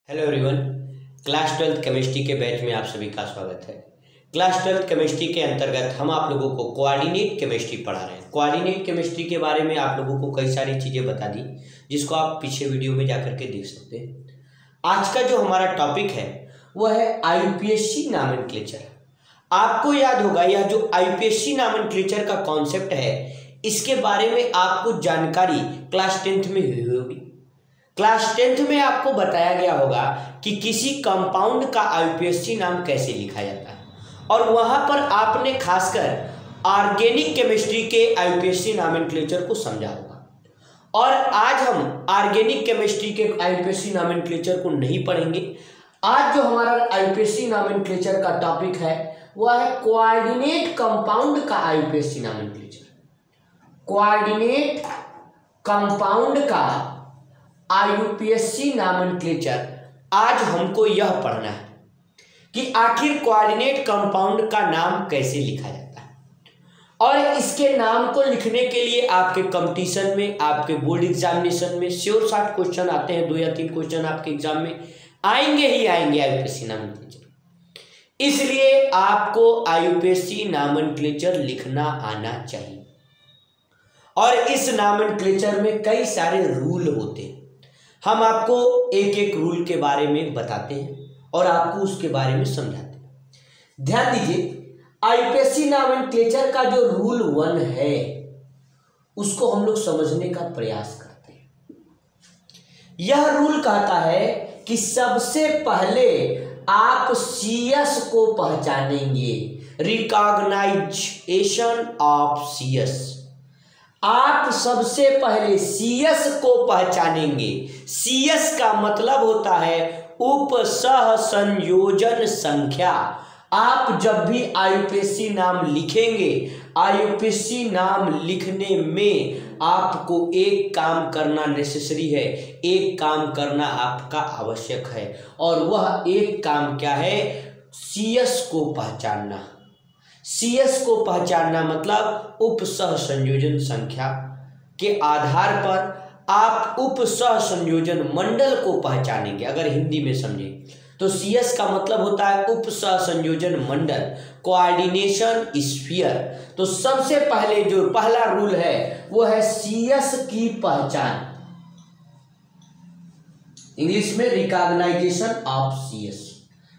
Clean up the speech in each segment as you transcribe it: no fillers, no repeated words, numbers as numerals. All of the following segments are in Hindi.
Hello everyone, class 12th chemistry के बैच में आप सभी का स्वागत है। क्लास 12th केमिस्ट्री के अंतर्गत हम आप लोगों को कोऑर्डिनेट केमिस्ट्री पढ़ा रहे हैं। कोऑर्डिनेट केमिस्ट्री के बारे में आप लोगों को कई सारी चीज़ें बता दी, जिसको आप पीछे वीडियो में जाकर के देख सकते हैं। आज का जो हमारा टॉपिक है वह है आईयूपीएसी नॉमेनक्लेचर। आपको याद होगा, यह जो आईयूपीएसी नॉमेनक्लेचर का कॉन्सेप्ट है, इसके बारे में आपको जानकारी क्लास 10th में हुई होगी। क्लास 10th में आपको बताया गया होगा कि किसी कंपाउंड का आईयूपीएसी नाम कैसे लिखा जाता है, और वहां पर आपने खासकर ऑर्गेनिक केमिस्ट्री के आईयूपीएसी नॉमेनक्लेचर को समझा होगा। और आज हम ऑर्गेनिक केमिस्ट्री के आईयूपीएसी नॉमेनक्लेचर को नहीं पढ़ेंगे। आज जो हमारा आईयूपीएसी नॉमेनक्लेचर का टॉपिक है वह है कोऑर्डिनेट कंपाउंड का आईयूपीएसी नॉमेनक्लेचर। कोऑर्डिनेट कंपाउंड का आईयूपीएसी नॉमेनक्लेचर आज हमको यह पढ़ना है कि आखिर कोऑर्डिनेट कंपाउंड का नाम कैसे लिखा जाता है। और इसके नाम को लिखने के लिए आपके कंपटीशन में, आपके बोर्ड एग्जामिनेशन में श्योर शॉर्ट क्वेश्चन आते हैं। 2 या 3 क्वेश्चन आपके एग्जाम में आएंगे ही आएंगे आईयूपीएसी नॉमेनक्लेचर। इसलिए आपको आईयूपीएसी नॉमेनक्लेचर लिखना आना चाहिए। और इस नॉमेनक्लेचर में कई सारे रूल होते हैं। हम आपको एक एक रूल के बारे में बताते हैं और आपको उसके बारे में समझाते हैं। ध्यान दीजिए, आईयूपीएसी नॉमेनक्लेचर का जो रूल 1 है उसको हम लोग समझने का प्रयास करते हैं। यह रूल कहता है कि सबसे पहले आप सीएस को पहचानेंगे, रिकॉग्नाइजेशन ऑफ सीएस। आप सबसे पहले सीएस को पहचानेंगे। सीएस का मतलब होता है उपसह संयोजन संख्या। आप जब भी आईयूपीएसी नाम लिखेंगे, आईयूपीएसी नाम लिखने में आपको एक काम करना नेसेसरी है, एक काम करना आपका आवश्यक है। और वह एक काम क्या है? सीएस को पहचानना। सीएस को पहचानना मतलब उपसह संयोजन संख्या के आधार पर आप उपसह संयोजन मंडल को पहचानेंगे। अगर हिंदी में समझे तो सीएस का मतलब होता है उपसह संयोजन मंडल, कोऑर्डिनेशन स्फीयर। तो सबसे पहले जो पहला रूल है वो है सीएस की पहचान, इंग्लिश में रिकॉग्नाइजेशन ऑफ सीएस।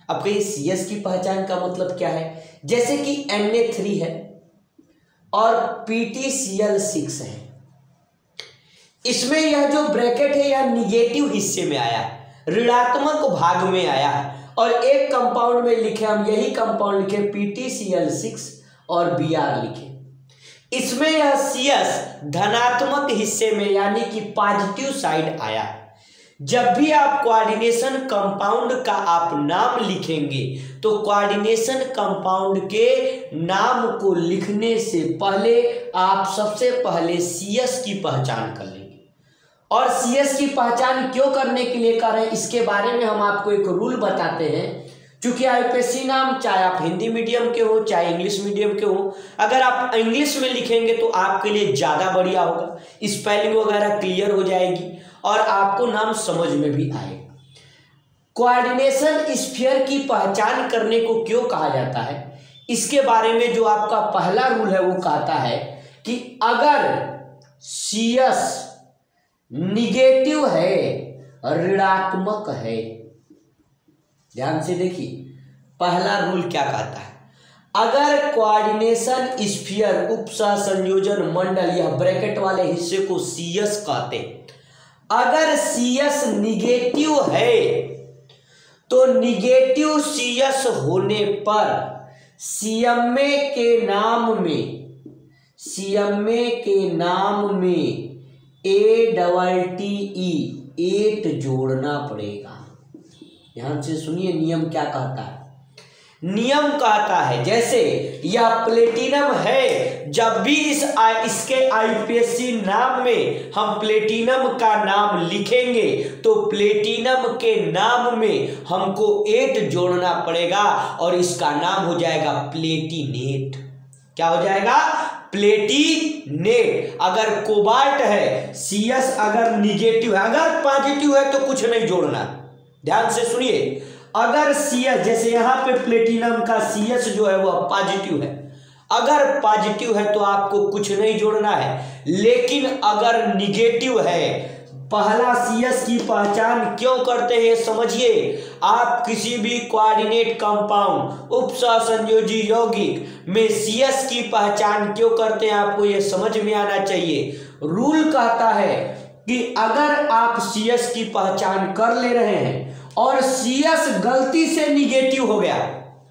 अब कहीं सीएस की पहचान का मतलब क्या है? जैसे कि Na3 है और PtCl6 है। इसमें यह जो ब्रैकेट है यह निगेटिव हिस्से में आया है, ऋणात्मक भाग में आया है। और एक कंपाउंड में लिखे, हम यही कंपाउंड लिखे PtCl6 और Br लिखे। इसमें यह सीएस धनात्मक हिस्से में यानी कि पॉजिटिव साइड आया है। जब भी आप कोऑर्डिनेशन कंपाउंड का आप नाम लिखेंगे तो कोऑर्डिनेशन कंपाउंड के नाम को लिखने से पहले आप सबसे पहले सीएस की पहचान कर लेंगे। और सीएस की पहचान क्यों करने के लिए कर रहे हैं, इसके बारे में हम आपको एक रूल बताते हैं। क्योंकि आईयूपीएसी नाम चाहे आप हिंदी मीडियम के हो चाहे इंग्लिश मीडियम के हो, अगर आप इंग्लिश में लिखेंगे तो आपके लिए ज़्यादा बढ़िया होगा, स्पेलिंग वगैरह क्लियर हो जाएगी और आपको नाम समझ में भी आएगा। कोऑर्डिनेशन स्फीयर की पहचान करने को क्यों कहा जाता है, इसके बारे में जो आपका पहला रूल है वो कहता है कि अगर सीएस निगेटिव है, ऋणात्मक है। ध्यान से देखिए, पहला रूल क्या कहता है? अगर कोऑर्डिनेशन स्फीयर उपसह संयोजन मंडल, यह ब्रैकेट वाले हिस्से को सीएस कहते हैं, अगर सीएस निगेटिव है तो निगेटिव सीएस होने पर सीएमए के नाम में ATTE 8 जोड़ना पड़ेगा। ध्यान से सुनिए, नियम क्या कहता है? नियम कहता है जैसे यह प्लेटिनम है, जब भी इसके आईयूपीएसी नाम में हम प्लेटिनम का नाम लिखेंगे तो प्लेटिनम के नाम में हमको 8 जोड़ना पड़ेगा और इसका नाम हो जाएगा प्लेटिनेट। क्या हो जाएगा? प्लेटिनेट। अगर कोबाल्ट है, सीएस अगर निगेटिव है, अगर पॉजिटिव है तो कुछ नहीं जोड़ना, ध्यान से सुनिए, अगर CS जैसे यहां पे प्लेटिनम का CS जो है वह पॉजिटिव है, अगर पॉजिटिव है तो आपको कुछ नहीं जोड़ना है, लेकिन अगर निगेटिव है, पहला CS की पहचान क्यों करते हैं समझिए। आप किसी भी कोऑर्डिनेट कंपाउंड उपसहसंयोजी यौगिक में CS की पहचान क्यों करते हैं आपको यह समझ में आना चाहिए। रूल कहता है कि अगर आप CS की पहचान कर ले रहे हैं और CS गलती से निगेटिव हो गया,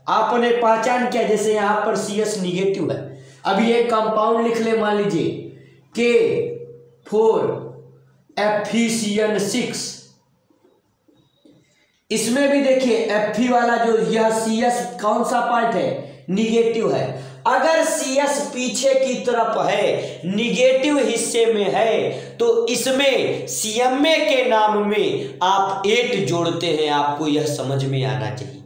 आपने पहचान किया जैसे यहां पर CS निगेटिव है, अभी एक कंपाउंड लिख ले, मान लीजिए K4FeCN6, इसमें भी देखिए Fe वाला जो यह CS कौन सा पार्ट है, निगेटिव है। अगर CS पीछे की तरफ है, निगेटिव हिस्से में है, तो इसमें CMA के नाम में आप 8 जोड़ते हैं, आपको यह समझ में आना चाहिए।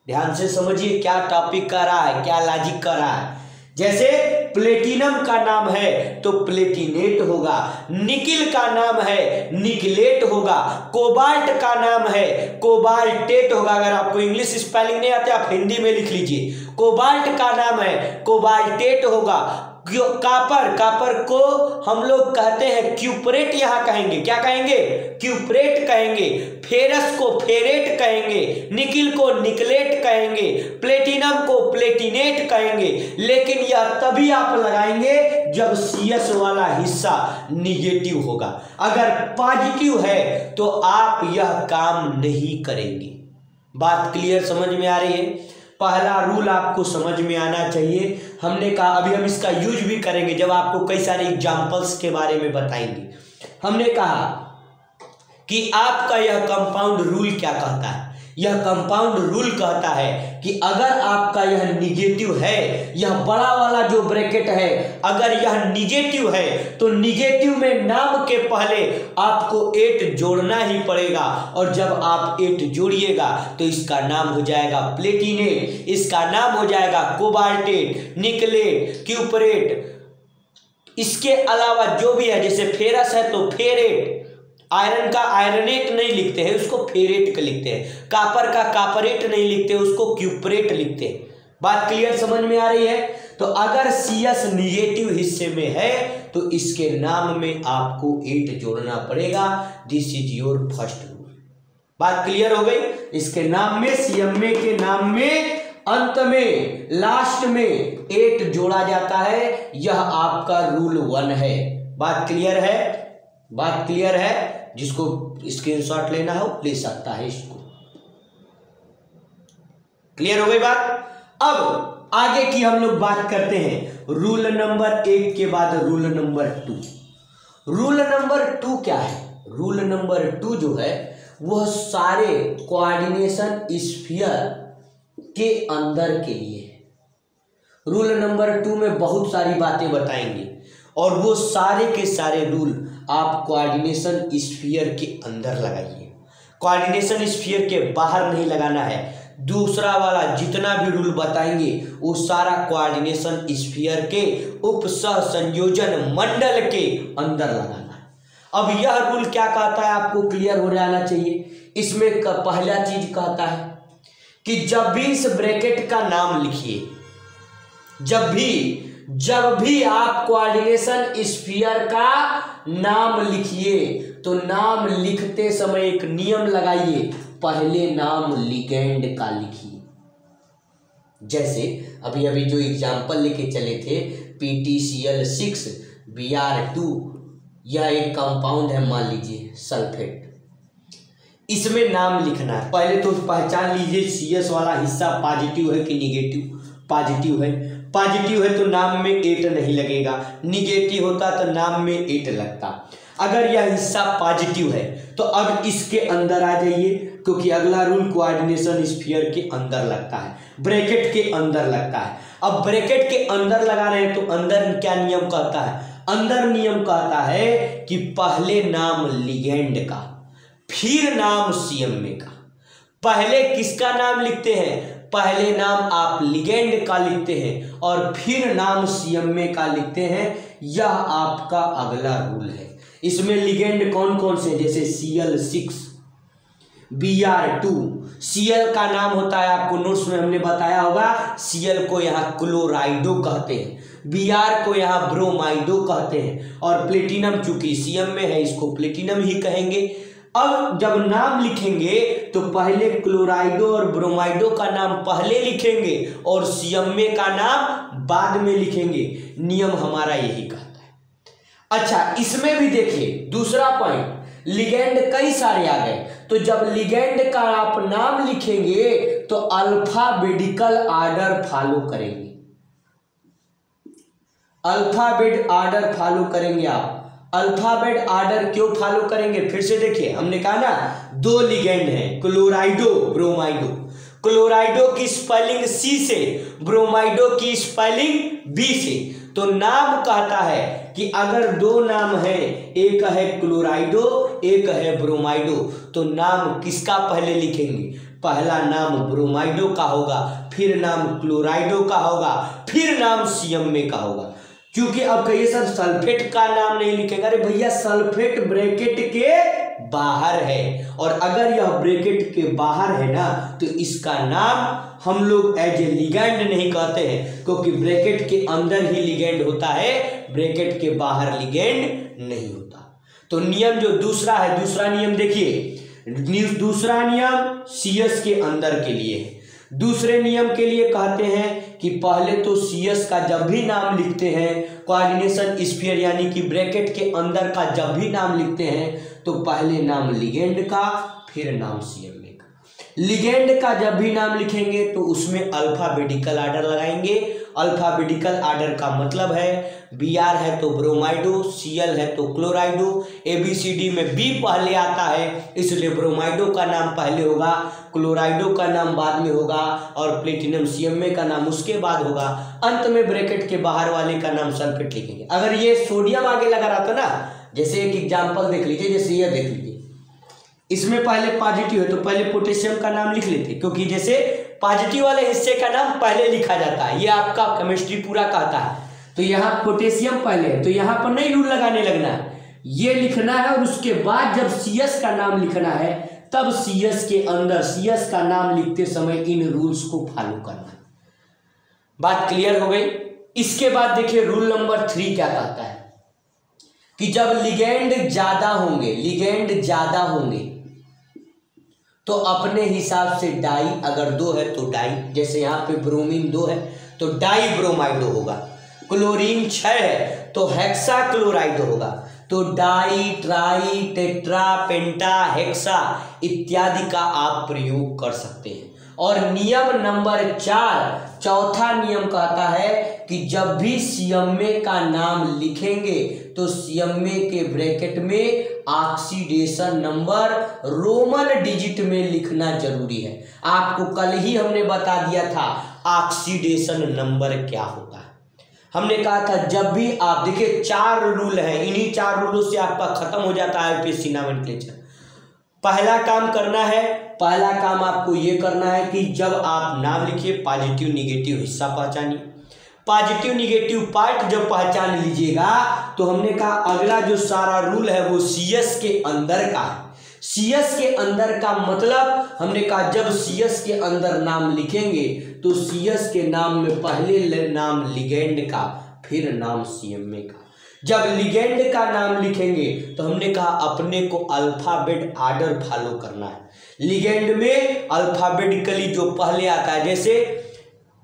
ध्यान से समझिए क्या टॉपिक कर रहा है, क्या लॉजिक कर रहा है। जैसे प्लेटिनम का नाम है तो प्लेटिनेट होगा, निकिल का नाम है निकलेट होगा, कोबाल्ट का नाम है कोबाल्टेट होगा। अगर आपको इंग्लिश स्पेलिंग नहीं आते आप हिंदी में लिख लीजिए, कोबाल्ट का नाम है कोबाल्टेट होगा। कापर को हम लोग कहते हैं क्यूपरेट, यहां कहेंगे क्या कहेंगे, क्यूपरेट कहेंगे। फेरस को फेरेट कहेंगे, निकिल को निकलेट कहेंगे, प्लेटिनम को प्लेटिनेट कहेंगे। लेकिन यह तभी आप लगाएंगे जब CS वाला हिस्सा निगेटिव होगा। अगर पॉजिटिव है तो आप यह काम नहीं करेंगे। बात क्लियर समझ में आ रही है। पहला रूल आपको समझ में आना चाहिए। हमने कहा अभी हम इसका यूज भी करेंगे जब आपको कई सारे एग्जाम्पल्स के बारे में बताएंगे। हमने कहा कि आपका यह कंपाउंड रूल क्या कहता है। यह कंपाउंड रूल कहता है कि अगर आपका यह निगेटिव है, यह बड़ा वाला जो ब्रैकेट है, अगर यह निगेटिव है तो निगेटिव में नाम के पहले आपको 8 जोड़ना ही पड़ेगा। और जब आप 8 जोड़िएगा तो इसका नाम हो जाएगा प्लेटिनेट, इसका नाम हो जाएगा कोबाल्टेट, निकलेट, क्यूपरेट। इसके अलावा जो भी है, जैसे फेरस है तो फेरेट, आयरन का आयरनेट नहीं लिखते हैं, उसको फेरेट का लिखते हैं। कापर का कापरेट नहीं लिखते, उसको क्यूपरेट लिखते हैं। बात क्लियर समझ में आ रही है। तो अगर CS निगेटिव हिस्से में है तो इसके नाम में आपको 8 जोड़ना पड़ेगा। This is your first rule. बात क्लियर हो गई। इसके नाम में, CMA के नाम में अंत में लास्ट में 8 जोड़ा जाता है। यह आपका रूल 1 है। बात क्लियर है, बात क्लियर है। जिसको स्क्रीनशॉट लेना हो ले सकता है इसको। क्लियर हो गई बात। अब आगे की हम लोग बात करते हैं रूल नंबर 1 के बाद रूल नंबर 2। रूल नंबर 2 क्या है। रूल नंबर 2 जो है वह सारे कोऑर्डिनेशन स्फीयर के अंदर के लिए है। रूल नंबर 2 में बहुत सारी बातें बताएंगे और वो सारे के सारे रूल आप कोऑर्डिनेशन स्फीयर के अंदर लगाइए। कोऑर्डिनेशन स्फीयर के बाहर नहीं लगाना है। दूसरा वाला जितना भी रूल बताएंगे वो सारा कोऑर्डिनेशन स्फीयर के उपसह संयोजन मंडल के अंदर लगाना है। अब यह रूल क्या कहता है आपको क्लियर हो जाना चाहिए। इसमें पहला चीज कहता है कि जब भी इस ब्रैकेट का नाम लिखिए, जब भी आप कोऑर्डिनेशन स्फीयर का नाम लिखिए तो नाम लिखते समय एक नियम लगाइए, पहले नाम लिगेंड का लिखिए। जैसे अभी अभी जो एग्जांपल लेके चले थे PTCl6 Br2, यह एक कंपाउंड है, मान लीजिए सल्फेट। इसमें नाम लिखना है। पहले तो पहचान लीजिए CS वाला हिस्सा पॉजिटिव है कि निगेटिव। पॉजिटिव है, पॉजिटिव है तो नाम में 8 नहीं लगेगा, निगेटिव होता तो नाम में 8 लगता। अगर यह हिस्सा पॉजिटिव है तो अब इसके अंदर आ जाइए, क्योंकि अगला रूल कोऑर्डिनेशन स्फीयर के अंदर लगता है, ब्रैकेट के अंदर लगता है। अब ब्रैकेट के अंदर लगा रहे हैं तो अंदर क्या नियम कहता है। अंदर नियम कहता है कि पहले नाम लिगेंड का, फिर नाम CMA का। पहले किसका नाम लिखते हैं, पहले नाम आप लिगेंड का लिखते हैं और फिर नाम CMA का लिखते हैं। यह आपका अगला रूल है। इसमें लिगेंड कौन कौन से, जैसे Cl6, Br2। Cl का नाम होता है, आपको नोट्स में हमने बताया होगा, Cl को यहाँ क्लोराइडो कहते हैं, Br को यहाँ ब्रोमाइडो कहते हैं, और प्लेटिनम चूंकि Cm में है इसको प्लेटिनम ही कहेंगे। अब जब नाम लिखेंगे तो पहले क्लोराइडो और ब्रोमाइडो का नाम पहले लिखेंगे और Cm का नाम बाद में लिखेंगे। नियम हमारा यही कहता है। अच्छा, इसमें भी देखिए दूसरा पॉइंट, लिगेंड कई सारे आ गए, तो जब लिगेंड का आप नाम लिखेंगे तो अल्फाबेटिकल आर्डर फॉलो करेंगे, अल्फाबेट आर्डर फॉलो करेंगे आप। अल्फाबेट आर्डर क्यों फॉलो करेंगे, फिर से देखिए, हमने कहा ना दो लिगेंड हैं, क्लोराइडो ब्रोमाइडो। क्लोराइडो की स्पेलिंग सी से, ब्रोमाइडो की स्पेलिंग बी से। तो नाम कहता है कि अगर दो नाम है, एक है क्लोराइडो एक है ब्रोमाइडो, तो नाम किसका पहले लिखेंगे, पहला नाम ब्रोमाइडो का होगा, फिर नाम क्लोराइडो का होगा, फिर नाम Cm का होगा। क्योंकि अब कहिए सर सल्फेट का नाम नहीं लिखेंगे, अरे भैया सल्फेट ब्रैकेट के बाहर है, और अगर यह ब्रैकेट के बाहर है ना तो इसका नाम हम लोग एज ए लिगेंड नहीं कहते हैं, क्योंकि ब्रैकेट के अंदर ही लिगेंड होता है, ब्रैकेट के बाहर लिगेंड नहीं होता। तो नियम जो दूसरा है, दूसरा नियम देखिए, दूसरा नियम CS के अंदर के लिए है। दूसरे नियम के लिए कहते हैं कि पहले तो CS का जब भी नाम लिखते हैं, कोऑर्डिनेशन स्फीयर यानी कि ब्रैकेट के अंदर का जब भी नाम लिखते हैं तो पहले नाम लिगेंड का फिर नाम Cm का। लिगेंड का जब भी नाम लिखेंगे तो उसमें अल्फाबेटिकल आर्डर लगाएंगे। अल्फाबेटिकल आर्डर का मतलब है Br है तो ब्रोमाइडो, Cl है तो क्लोराइडो, ABCD में B पहले आता है इसलिए ब्रोमाइडो का नाम पहले होगा, क्लोराइडो का नाम बाद में होगा, और प्लेटिनम Cm का नाम उसके बाद होगा। अंत में ब्रैकेट के बाहर वाले का नाम सल्फेट लिखेंगे। अगर ये सोडियम आगे लगा रहा था ना, जैसे एक एग्जाम्पल देख लीजिए, जैसे ये देख लीजिए, इसमें पहले पॉजिटिव है तो पहले पोटेशियम का नाम लिख लेते, क्योंकि जैसे पॉजिटिव वाले हिस्से का नाम पहले लिखा जाता है, ये आपका केमिस्ट्री पूरा कहता है। तो यहाँ पोटेशियम पहले है तो यहाँ पर नहीं रूल लगाने लगना है, ये लिखना है, और उसके बाद जब CS का नाम लिखना है तब CS के अंदर CS का नाम लिखते समय इन रूल्स को फॉलो करना है। बात क्लियर हो गई। इसके बाद देखिए रूल नंबर 3 क्या कहता है कि जब लिगेंड ज्यादा होंगे, लिगेंड ज्यादा होंगे तो अपने हिसाब से डाई, अगर 2 है तो डाई, जैसे यहाँ पे ब्रोमीन 2 है तो डाई ब्रोमाइडो होगा, क्लोरीन 6 है तो हेक्सा क्लोराइडो होगा। तो डाई, ट्राई, टेट्रा, पेंटा, हेक्सा इत्यादि का आप प्रयोग कर सकते हैं। और नियम नंबर 4, चौथा नियम कहता है कि जब भी Cm का नाम लिखेंगे तो Cm के ब्रैकेट में ऑक्सीडेशन नंबर रोमन डिजिट में लिखना जरूरी है। आपको कल ही हमने बता दिया था ऑक्सीडेशन नंबर क्या होता है। हमने कहा था जब भी आप देखिए 4 रूल हैं, इन्हीं 4 रूलों से आपका खत्म हो जाता है IUPAC नोमेनक्लेचर। पहला काम करना है, पहला काम आपको ये करना है कि जब आप नाम लिखिए पॉजिटिव निगेटिव हिस्सा पहचानिए। पॉजिटिव निगेटिव पार्ट जब पहचान लीजिएगा तो हमने कहा अगला जो सारा रूल है वो CS के अंदर का है। CS के अंदर का मतलब हमने कहा जब CS के अंदर नाम लिखेंगे तो CS के नाम में पहले नाम लिगेंड का फिर नाम Cm का। जब लिगेंड का नाम लिखेंगे तो हमने कहा अपने को अल्फाबेट आर्डर फॉलो करना है। लिगेंड में अल्फाबेटिकली जो पहले आता है, जैसे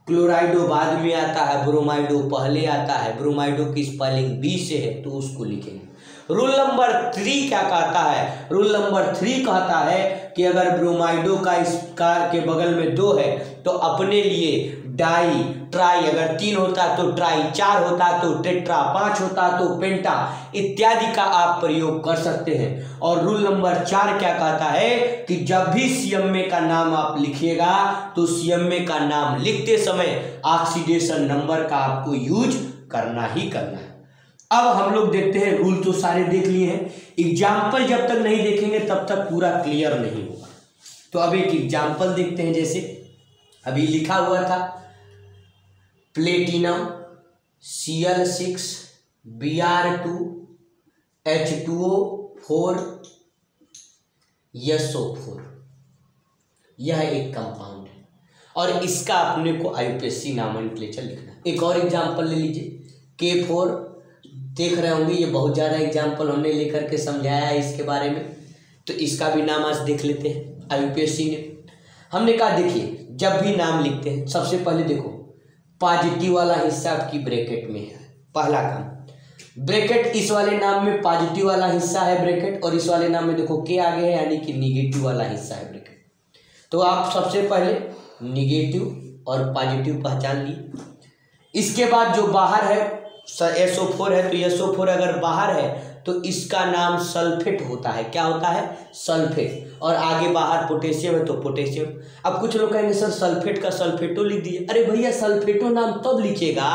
क्लोराइडो बाद में आता है, ब्रोमाइडो पहले आता है, ब्रोमाइडो की स्पेलिंग B से है तो उसको लिखेंगे। रूल नंबर 3 क्या कहता है, रूल नंबर 3 कहता है कि अगर ब्रोमाइडो का इसका के बगल में 2 है तो अपने लिए डाई, ट्राई, अगर 3 होता तो ट्राई, 4 होता तो टेट्रा, 5 होता तो पेंटा इत्यादि का आप प्रयोग कर सकते हैं। और रूल नंबर 4 क्या कहता है कि जब भी Cm का नाम आप लिखिएगा तो Cm का नाम लिखते समय ऑक्सीडेशन नंबर का आपको यूज करना ही करना है। अब हम लोग देखते हैं, रूल तो सारे देख लिए हैं, एग्जाम्पल जब तक नहीं देखेंगे तब तक पूरा क्लियर नहीं होगा। तो अब एक एग्जाम्पल देखते हैं, जैसे अभी लिखा हुआ था platinum Cl6 Br2 H2O 4 SO4। यह एक कंपाउंड है और इसका अपने को IUPAC नॉमेनक्लेचर लिखना है। एक और एग्जाम्पल ले लीजिए, K4 देख रहे होंगे, ये बहुत ज़्यादा एग्जाम्पल हमने लेकर के समझाया है इसके बारे में, तो इसका भी नाम आज देख लेते हैं IUPAC ने। हमने कहा देखिए जब भी नाम लिखते हैं सबसे पहले देखो पॉजिटिव वाला हिस्सा आपकी ब्रैकेट में है, पहला काम। ब्रैकेट इस वाले नाम में पॉजिटिव वाला हिस्सा है ब्रैकेट, और इस वाले नाम में देखो के आगे है यानी कि निगेटिव वाला हिस्सा है ब्रैकेट। तो आप सबसे पहले निगेटिव और पॉजिटिव पहचान लिए। इसके बाद जो बाहर है SO4 है, तो SO4 अगर बाहर है तो इसका नाम सल्फेट होता है। क्या होता है? सल्फेट। और आगे बाहर पोटेशियम है तो पोटेशियम। अब कुछ लोग कहेंगे सर सल्फेट का सल्फेटो लिख दीजिए। अरे भैया सल्फेटो नाम तब लिखिएगा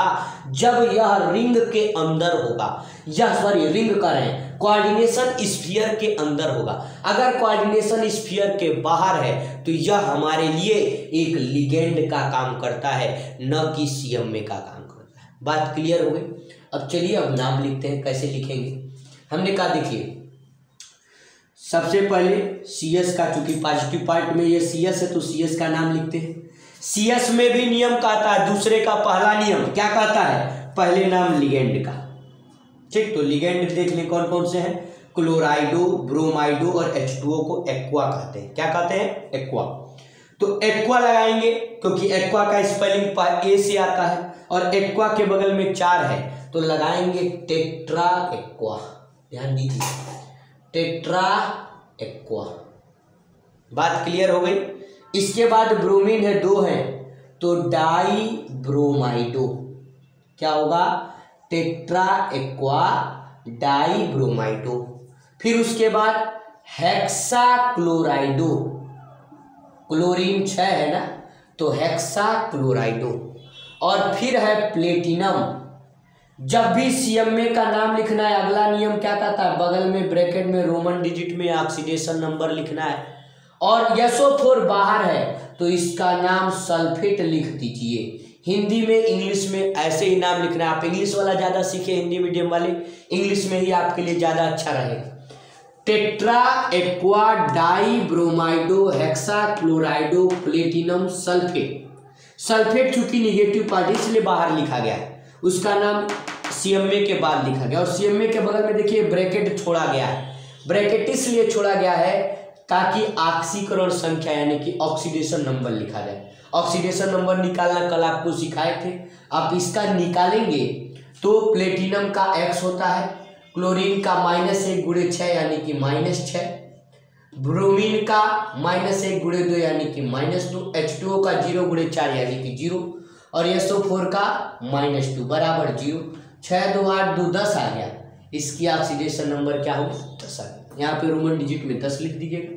जब यह रिंग के अंदर होगा, रिंग कर रहे हैं, कोऑर्डिनेशन स्फीयर के अंदर होगा। अगर कोऑर्डिनेशन स्फीयर के बाहर है तो यह हमारे लिए एक लिगेंड का काम करता है, न कि CMA का काम करता है। बात क्लियर हो गई? अब चलिए अब नाम लिखते हैं, कैसे लिखेंगे। हमने कहा देखिए सबसे पहले CS का, चूंकि पॉजिटिव पार्ट में ये CS है तो CS का नाम लिखते हैं। CS में भी नियम कहता है, दूसरे का पहला नियम क्या कहता है? पहले नाम लिगेंड का। ठीक, तो लिगेंड देख लें कौन कौन से हैं। क्लोराइडो, ब्रोमाइडो और H2O को एक्वा कहते हैं। क्या कहते हैं? एक्वा। तो एक्वा लगाएंगे क्योंकि एक्वा का स्पेलिंग A से आता है और एक्वा के बगल में 4 है तो लगाएंगे टेट्रा एक्वा। ध्यान दीजिए, टेट्रा एक्वा। बात क्लियर हो गई? इसके बाद ब्रोमीन है, 2 है तो डाई ब्रोमाइडो। क्या होगा? Tetra aqua di bromido. फिर उसके बाद हेक्सा क्लोराइडो, क्लोरीन 6 है ना, तो हेक्सा क्लोराइडो। और फिर है प्लेटिनम। जब भी CMA का नाम लिखना है अगला नियम क्या कहता है? बगल में ब्रैकेट में रोमन डिजिट में ऑक्सीडेशन नंबर लिखना है। और SO4 बाहर है तो इसका नाम सल्फेट लिख दीजिए। हिंदी में इंग्लिश में ऐसे ही नाम लिखना है। आप इंग्लिश वाला ज़्यादा सीखे, हिंदी मीडियम वाले इंग्लिश में ही आपके लिए ज़्यादा अच्छा रहेगा। Tetra aqua di ब्रोमाइडो hexa क्लोराइडो platinum sulphate. Sulphate चूंकि निगेटिव पार्ट इसलिए बाहर लिखा गया है, उसका नाम CMA के बाद लिखा गया। और CMA के बगल में देखिए ब्रैकेट छोड़ा गया है। ब्रैकेट इसलिए छोड़ा गया है ताकि ऑक्सीकरण संख्या यानी कि ऑक्सीडेशन नंबर लिखा जाए। ऑक्सीडेशन नंबर निकालना कल आपको सिखाए थे, आप इसका निकालेंगे तो प्लेटिनम का X होता है, क्लोरीन का -1 × 6 यानी कि -6, ब्रोमीन का -1 × 2 यानी कि -2, H2O का 0 × 4 यानी कि 0 और SO4 का -2 बराबर 0। 6 2 8 2 10 आ गया। इसकी ऑक्सीडेशन नंबर क्या होगा? 10 आ गया। यहाँ पे रोमन डिजिट में 10 लिख दीजिएगा।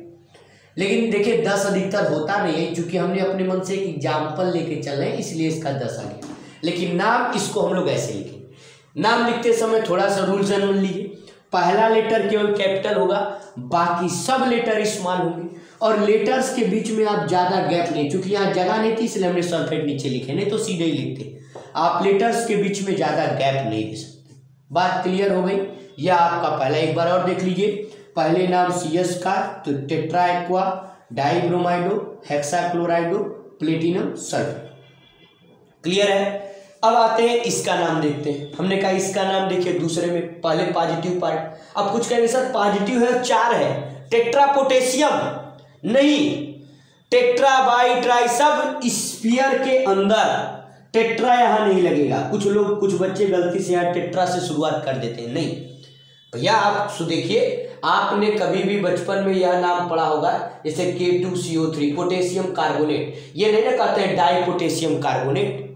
लेकिन देखिए 10 अधिकतर होता नहीं है, क्योंकि हमने अपने मन से एक एग्जाम्पल लेके चल रहे हैं इसलिए इसका 10 आ गया। लेकिन नाम इसको हम लोग ऐसे लिखें। नाम लिखते समय थोड़ा सा रूल समझ लीजिए। पहला लेटर केवल कैपिटल होगा, बाकी सब लेटर स्मॉल होंगे। और लेटर्स के बीच में आप ज़्यादा गैप नहीं, क्योंकि यहाँ जगह नहीं थी इसलिए हमने सल्फेट नीचे लिखे, नहीं तो सीधे ही लिखते। आप लेटर्स के बीच में ज़्यादा गैप नहीं दे सकते। बात क्लियर हो गई? यह आपका पहला, एक बार और देख लीजिए। पहले नाम CS का तो tetra aqua di ब्रोमाइडो hexa क्लोराइडो platinum sulphate. Clear है? अब आते हैं इसका नाम देखते हैं। हमने कहा इसका नाम देखिए दूसरे में, पहले पॉजिटिव पार्ट। अब कुछ कहेंगे सर पॉजिटिव है 4 है, टेट्रा पोटेशियम नहीं, टेट्रा बाई ट्राई सब स्फीयर के अंदर, टेट्रा यहाँ नहीं लगेगा। कुछ बच्चे गलती से यहाँ टेट्रा से शुरुआत कर देते हैं, नहीं भैया। आप देखिए आपने कभी भी बचपन में यह नाम पढ़ा होगा, जैसे K2CO3 पोटेशियम कार्बोनेट। ये नहीं ना कहते हैं डाई पोटेशियम कार्बोनेट,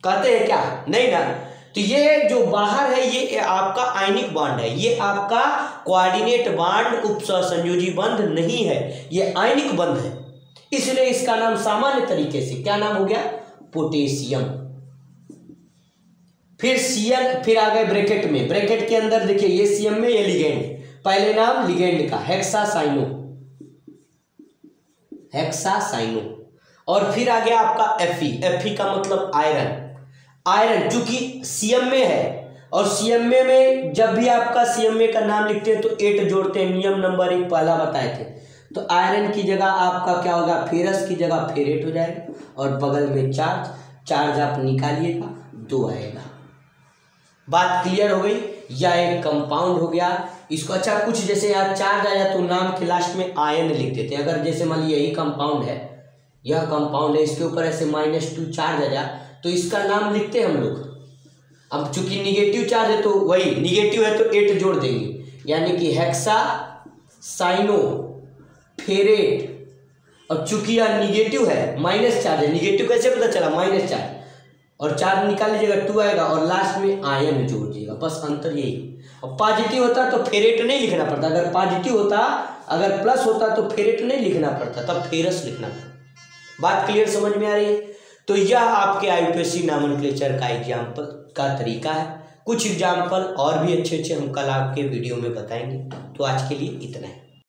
कहते हैं क्या? नहीं ना। तो ये जो बाहर है ये आपका आयनिक बॉन्ड है, ये आपका कोऑर्डिनेट बॉन्ड उपसहसंयोजी बंध नहीं है, ये आयनिक बंध है। इसलिए इसका नाम सामान्य तरीके से क्या नाम हो गया? पोटेशियम। फिर Cl, फिर आ गए ब्रैकेट में। ब्रैकेट के अंदर देखिए ये CMA ये लिगेंड। पहले नाम लिगेंड का हेक्सासाइनो, हेक्सासाइनो। और फिर आ गया आपका Fe का मतलब आयरन। आयरन चूंकि CMA है और CMA में जब भी आपका CMA का नाम लिखते हैं तो 8 जोड़ते हैं, नियम नंबर 1 पहला बताए थे। तो आयरन की जगह आपका क्या होगा, फेरस की जगह फेरेट हो जाएगा, और बगल में चार्ज आप निकालिएगा 2 आएगा। बात क्लियर हो गई। या एक कंपाउंड हो गया इसको। अच्छा, कुछ जैसे यहाँ चार्ज आया तो नाम के लास्ट में आयन लिख देते हैं। अगर जैसे मान लीजिए यही कंपाउंड है, यह कंपाउंड है, इसके ऊपर ऐसे -2 चार्ज आ जाए तो इसका नाम लिखते हैं हम लोग। अब चूंकि निगेटिव चार्ज है तो वही निगेटिव है तो 8 जोड़ देंगे, यानी कि हेक्सा साइनो फेरेट। और चूंकि यह निगेटिव है, माइनस चार्ज है, निगेटिव कैसे पता चला, माइनस चार्ज, और चार्ज निकाल लीजिएगा 2 आएगा, और लास्ट में आयन जोड़ दीजिएगा, बस अंतर यही। और पॉजिटिव होता तो फेरेट नहीं लिखना पड़ता, अगर पॉजिटिव होता, अगर प्लस होता तो फेरेट नहीं लिखना पड़ता, तब फेरस लिखना पड़ता। बात क्लियर समझ में आ रही है। तो यह आपके IUPAC नॉमेनक्लेचर का एग्जाम्पल का तरीका है। कुछ एग्जाम्पल और भी अच्छे हम कल आपके वीडियो में बताएंगे। तो आज के लिए इतना है।